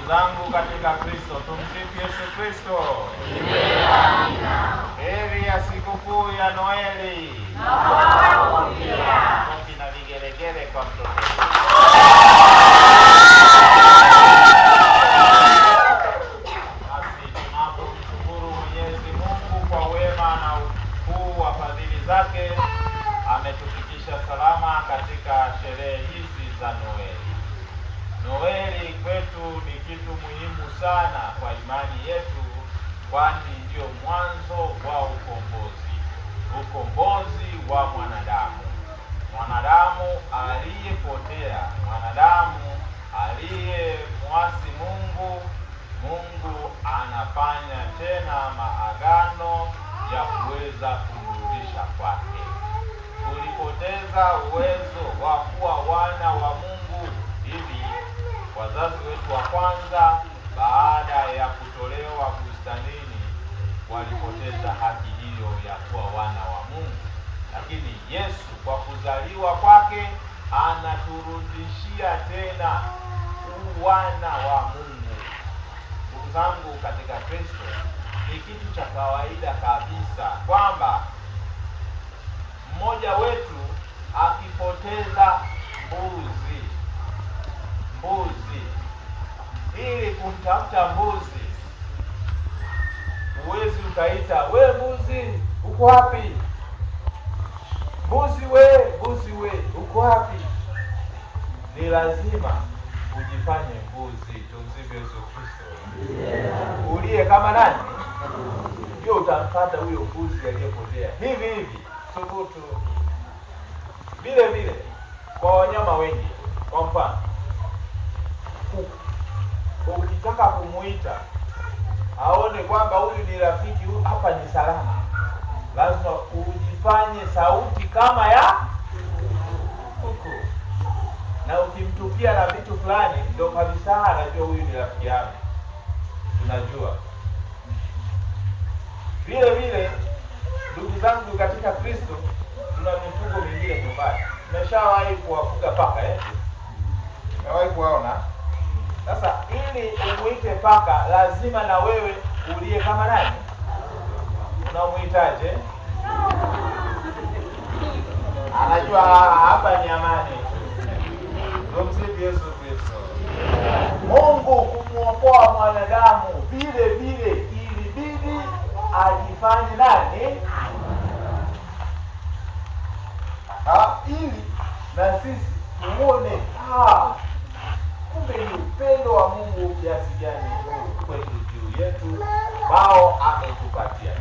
zangu katika Kristo, tumsifu Yesu Kristo. Heri ya sikukuu ya Noeli. Kofi na vigelegele kwa mtoto. Basi tunapomshukuru Mwenyezi Mungu kwa wema na ukuu wa fadhili zake, ametufikisha salama katika sherehe hizi za Noeli. Noeli kwetu ni kitu muhimu sana kwa imani yetu, kwani ndio mwanzo wa ukombozi wa mwanadamu. Mwanadamu aliyepotea, mwanadamu aliyemwasi Mungu, Mungu anafanya tena maagano ya kuweza kumrudisha kwake. Tulipoteza uwezo wa kuwa wana wa Mungu. Hivi wazazi wetu wa kwanza baada ya kutolewa bustanini walipoteza haki hiyo ya kuwa wana wa Mungu, lakini Yesu kwa kuzaliwa kwake anaturudishia tena wana wa Mungu. Ndugu zangu katika Kristo, ni kitu cha kawaida kabisa kwamba mmoja wetu akipoteza mbuzi, ili kumtafuta mbuzi, huwezi ukaita, we mbuzi uko wapi? Mbuzi we uko wapi? Ni lazima ujifanye mbuzi. Tumsifu Yesu Kristo. Ulie kama nani, ndio utampata huyo mbuzi aliyepotea. Hivi thubutu. Vile kwa wanyama wengi, kwa mfano ukitaka kumuita aone kwamba huyu ni rafiki, hapa ni salama, lazima ujifanye sauti kama ya kuku, na ukimtupia na vitu fulani ndio kabisa anajua huyu ni rafiki yangu. Tunajua vile ndugu zangu katika Kristo, tuna mifugo mingine nyumbani. Umeshawahi kuwafuga paka Umewahi kuwaona? Sasa ili umuite paka, lazima na wewe ulie kama nani? Unamuitaje? Anajua hapa ni amani. Tumsifu Yesu Kristo. Mungu kumuokoa mwanadamu vile ilibidi ajifanye nani? Ili na sisi tuone kumbe ni upendo wa Mungu kiasi gani kwetu juu yetu bao ametupatia.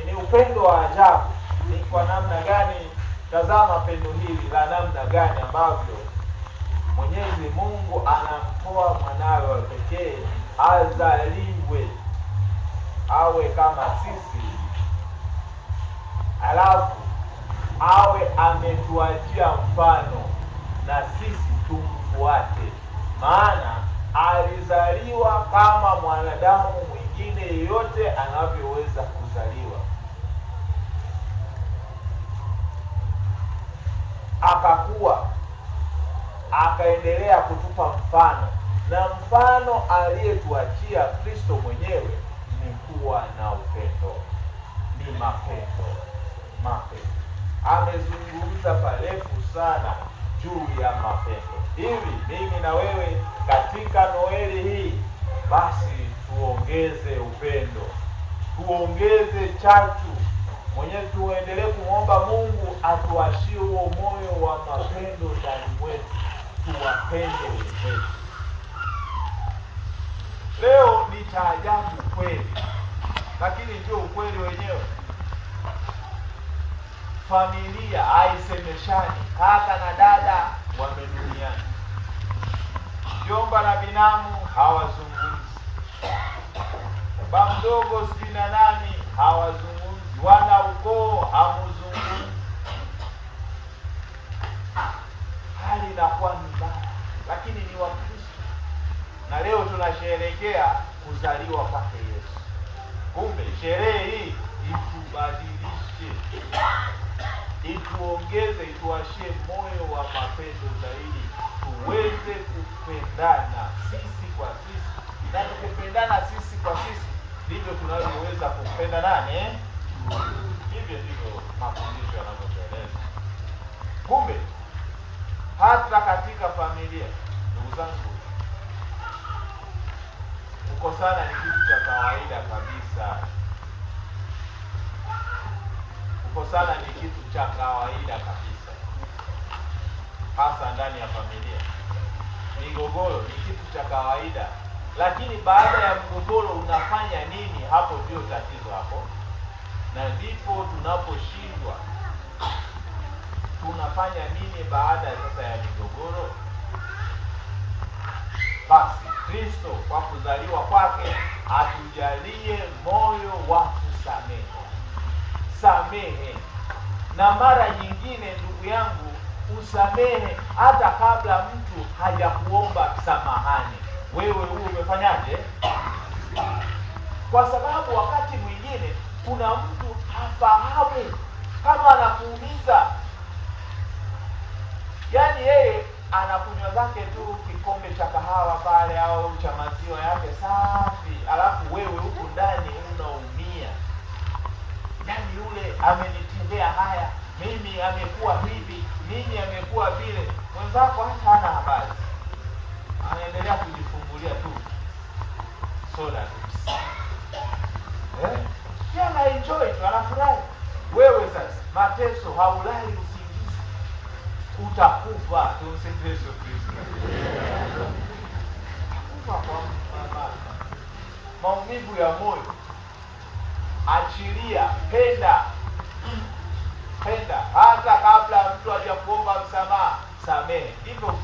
Ni upendo wa ajabu. Ni kwa namna gani? Tazama pendo hili la namna gani ambavyo Mwenyezi Mungu anamtoa mwanawe wa pekee azaliwe awe kama sisi, alafu awe ametuachia mfano na sisi tumfuate. Maana alizaliwa kama mwanadamu mwingine yeyote anavyoweza kuzaliwa, akakuwa, akaendelea kutupa mfano, na mfano aliyetuachia Kristo mwenyewe ni kuwa na upendo, ni mapendo. Amezungumza parefu sana juu ya mapendo. Hivi mimi na wewe katika Noeli hii, basi tuongeze upendo, tuongeze chachu. Mwenyewe tuendelee kumwomba Mungu atuashie huo moyo wa mapendo ndani mwetu, tuwapende wenzetu. Leo ni cha ajabu kweli, lakini ndio ukweli wenyewe. Familia haisemeshani, kaka na dada wameduniana, jomba na binamu hawazungumzi, baba mdogo sijui na nani hawazungumzi, wana ukoo hamuzungumzi. Hali inakuwa ni mbaya, lakini ni Wakristo, na leo tunasherehekea kuzaliwa kwake Yesu. Kumbe sherehe hii itubadilishe, ituongeze, ituashie moyo wa mapendo zaidi, tuweze kupendana sisi kwa sisi kumpenda nani? Hivyo ndivyo mafundisho yanavyoeleza. Kumbe hata katika familia, ndugu zangu, kukosana ni kitu cha kawaida kabisa. Kukosana ni kitu cha kawaida kabisa, hasa ndani ya familia. Migogoro ni kitu cha kawaida, lakini baada ya mgogoro unafanya nini? Hapo ndio tatizo hapo, na ndipo tunaposhindwa. Tunafanya nini baada sasa ya migogoro? Basi Kristo kwa kuzaliwa kwake atujalie moyo wa kusamehe. Samehe, na mara nyingine ndugu yangu, usamehe hata kabla mtu hajakuomba samahani. Wewe huo umefanyaje? Kwa sababu wakati mwingine kuna mtu hafahamu kama anakuumiza, yaani yeye anakunywa zake tu kikombe cha kahawa pale au cha maziwa yake safi, alafu wewe huku ndani unaumia. Yaani yule amenitendea haya, mimi amekuwa hivi, mimi amekuwa vile. Mwenzako hata hana habari, anaendelea kujifungulia tu soda tu, yana enjoy tu, anafurahi. Wewe sasa mateso, haulali usingizi, utakufa. Tumsifu Yesu Kristo. Kufa kwa maumivu ya moyo. Achilia, penda hata kabla mtu hajakuomba msamaha, samehe. Ndivyo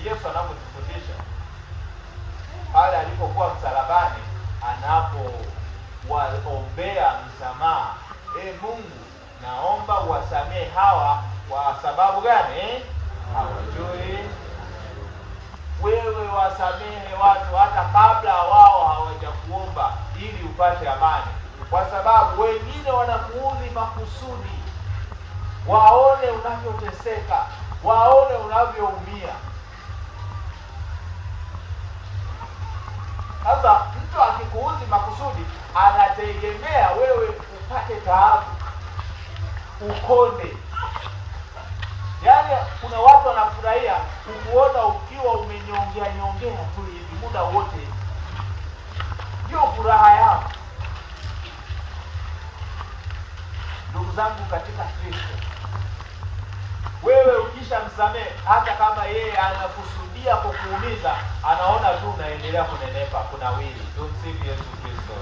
Yesu anavyotufundisha pale alipokuwa msalabani, anapowaombea msamaha. Mungu, naomba wasamehe hawa. Kwa sababu gani? Hawajui. Wewe wasamehe watu hata kabla wao hawajakuomba, ili upate amani, kwa sababu wengine wanakuudhi makusudi, waone unavyoteseka, waone unavyoumia. Sasa mtu akikuudhi makusudi, anategemea wewe upate taabu, ukonde. Yaani kuna watu wanafurahia kukuona ukiwa umenyongea tu hivi muda wote, ndio furaha yao. Ndugu zangu katika Kristo, wewe ukisha msamehe, hata kama yeye anakusudia kukuumiza, anaona tu unaendelea kunenepa, kunawili. Tumsifu Yesu Kristo.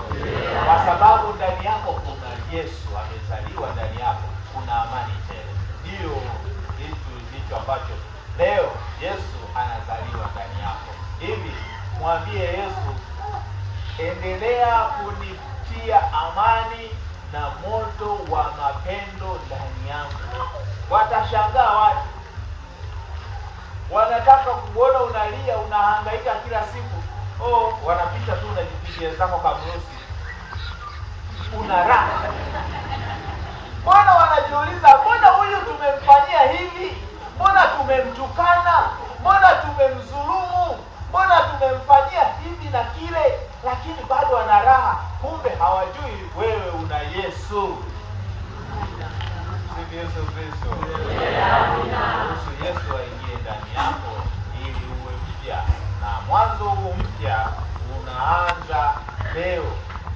Kwa sababu ndani yako kuna Yesu amezaliwa ndani yako, kuna amani tele. Ndio hicho ambacho leo Yesu anazaliwa ndani yako. Hivi mwambie Yesu, endelea kunitia amani na moto wa mapendo ndani yangu. Watashangaa watu, wanataka kuona unalia, unahangaika kila siku. Wanapita tu na jipigia zako kamrusi, una raha. Mbona wanajiuliza, mbona huyu tumemfanyia hivi? Mbona tumemtukana? Mbona tumemdhulumu? Mbona tumemfanyia hivi na kile, lakini bado ana raha? Kumbe hawajui wewe una Yesu. Sifu Yesu Kristo. Ruhusu Yesu aingie ndani yako ili uwe mpya, na mwanzo huu mpya unaanza leo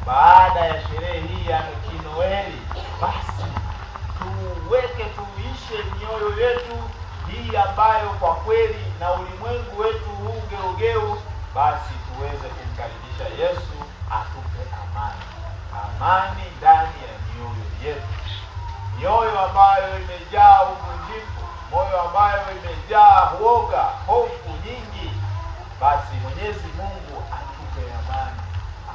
baada ya sherehe hii ya Kinoeli. Basi tuishe mioyo yetu hii ambayo kwa kweli na ulimwengu wetu huu geugeu, basi tuweze kumkaribisha Yesu atupe amani ndani ya mioyo yetu, mioyo ambayo imejaa uvunjifu, moyo ambayo imejaa uoga, hofu nyingi. Basi Mwenyezi Mungu atupe amani,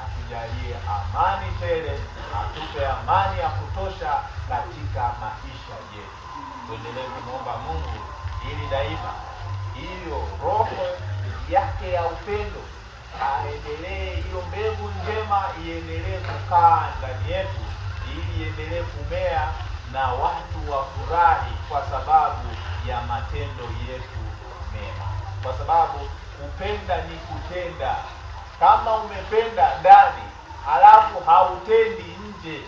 atujalie amani tele, atupe amani ya kutosha katika maisha yetu. Tuendelee kumwomba Mungu ili daima hiyo roho yake ya upendo aendelee, hiyo mbegu njema iendelee kukaa ndani yetu, ili iendelee kumea na watu wafurahi kwa sababu ya matendo yetu mema. Kwa sababu kupenda ni kutenda. Kama umependa ndani halafu hautendi nje,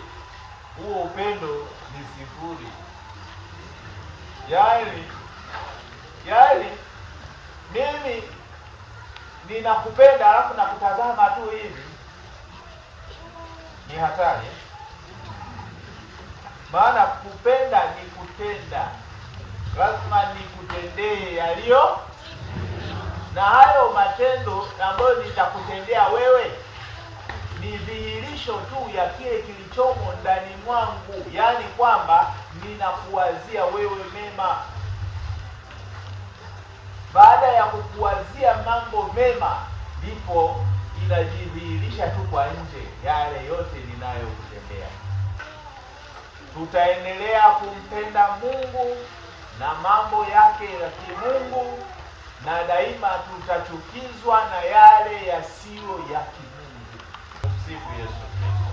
huo upendo ni sifuri. Yaani mimi ninakupenda alafu nakutazama tu hivi, ni hatari. Maana kupenda ni kutenda, lazima nikutendee yaliyo, na hayo matendo ambayo nitakutendea wewe ni dhihirisho tu ya kile kilichomo ndani mwangu, yaani kwamba ninakuwazia wewe mema. Baada ya kukuwazia mambo mema, ndipo inajidhihirisha tu kwa nje yale yote ninayokutendea. Tutaendelea kumpenda Mungu na mambo yake ya kimungu, na daima tutachukizwa na yale yasiyo ya kimungu. Tumsifu Yesu Kristo.